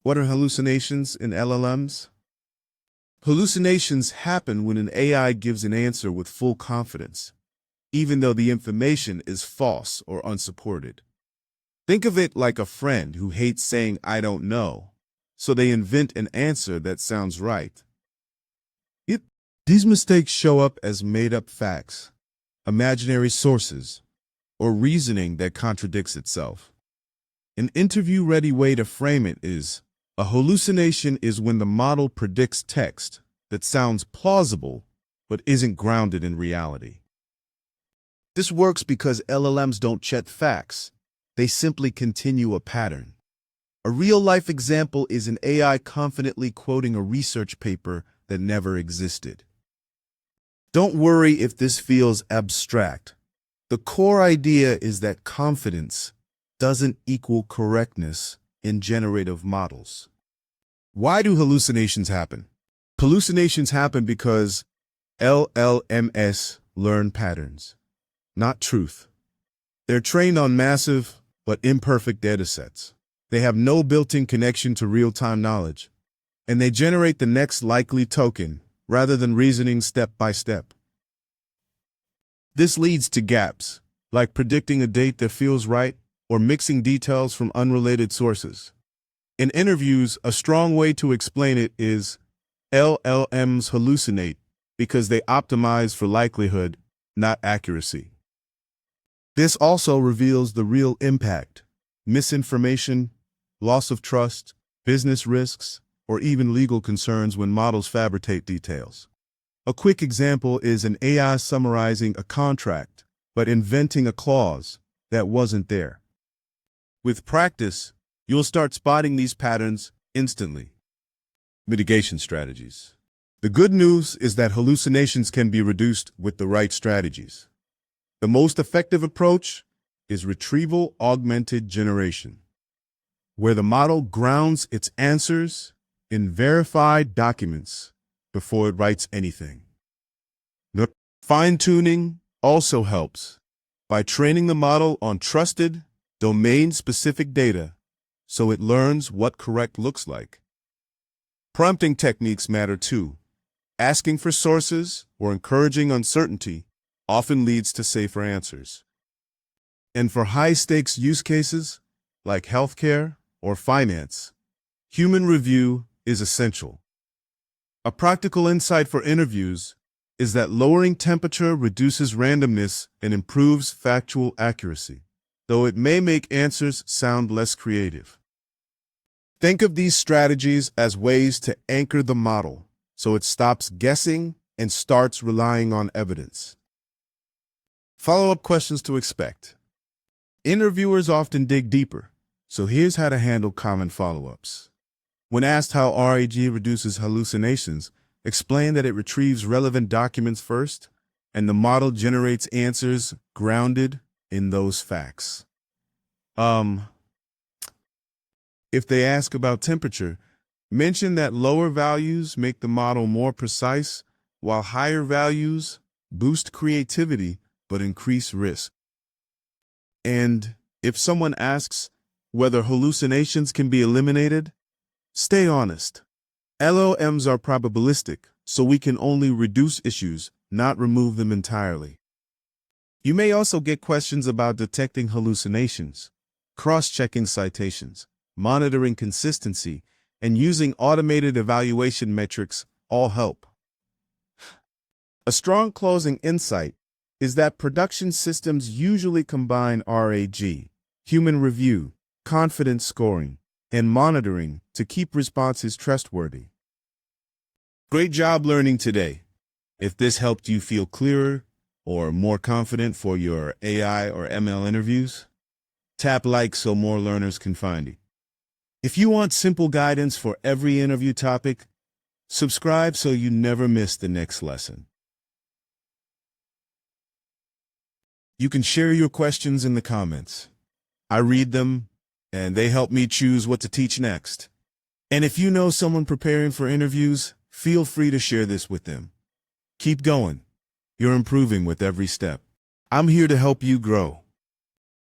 What are hallucinations in LLMs? Hallucinations happen when an AI gives an answer with full confidence, even though the information is false or unsupported. Think of it like a friend who hates saying "I don't know," so they invent an answer that sounds right. These mistakes show up as made-up facts, imaginary sources, or reasoning that contradicts itself. An interview-ready way to frame it is, a hallucination is when the model predicts text that sounds plausible but isn't grounded in reality. This works because LLMs don't check facts. They simply continue a pattern. A real-life example is an AI confidently quoting a research paper that never existed. Don't worry if this feels abstract. The core idea is that confidence doesn't equal correctness in generative models. Why do hallucinations happen? Hallucinations happen because LLMs learn patterns, not truth. They're trained on massive but imperfect datasets. They have no built-in connection to real-time knowledge, and they generate the next likely token rather than reasoning step by step. This leads to gaps, like predicting a date that feels right or mixing details from unrelated sources. In interviews, a strong way to explain it is LLMs hallucinate because they optimize for likelihood, not accuracy. This also reveals the real impact: misinformation, loss of trust, business risks, or even legal concerns when models fabricate details. A quick example is an AI summarizing a contract, but inventing a clause that wasn't there. With practice, you'll start spotting these patterns instantly. Mitigation strategies. The good news is that hallucinations can be reduced with the right strategies. The most effective approach is retrieval-augmented generation, where the model grounds its answers in verified documents before it writes anything. Fine-tuning also helps by training the model on trusted, domain-specific data so it learns what correct looks like. Prompting techniques matter too. Asking for sources or encouraging uncertainty often leads to safer answers. And for high-stakes use cases, like healthcare or finance, human review is essential. A practical insight for interviews is that lowering temperature reduces randomness and improves factual accuracy, though it may make answers sound less creative. Think of these strategies as ways to anchor the model so it stops guessing and starts relying on evidence. Follow-up questions to expect. Interviewers often dig deeper, so here's how to handle common follow-ups. When asked how RAG reduces hallucinations, explain that it retrieves relevant documents first, and the model generates answers grounded in those facts. If they ask about temperature, mention that lower values make the model more precise, while higher values boost creativity but increase risk. And if someone asks whether hallucinations can be eliminated, stay honest. LLMs are probabilistic, so we can only reduce issues, not remove them entirely. You may also get questions about detecting hallucinations, cross-checking citations, monitoring consistency, and using automated evaluation metrics all help. A strong closing insight is that production systems usually combine RAG, human review, confidence scoring, and monitoring to keep responses trustworthy. Great job learning today. If this helped you feel clearer or more confident for your AI or ML interviews, tap like so more learners can find you. If you want simple guidance for every interview topic, subscribe so you never miss the next lesson. You can share your questions in the comments. I read them, and they help me choose what to teach next. And if you know someone preparing for interviews, feel free to share this with them. Keep going. You're improving with every step. I'm here to help you grow.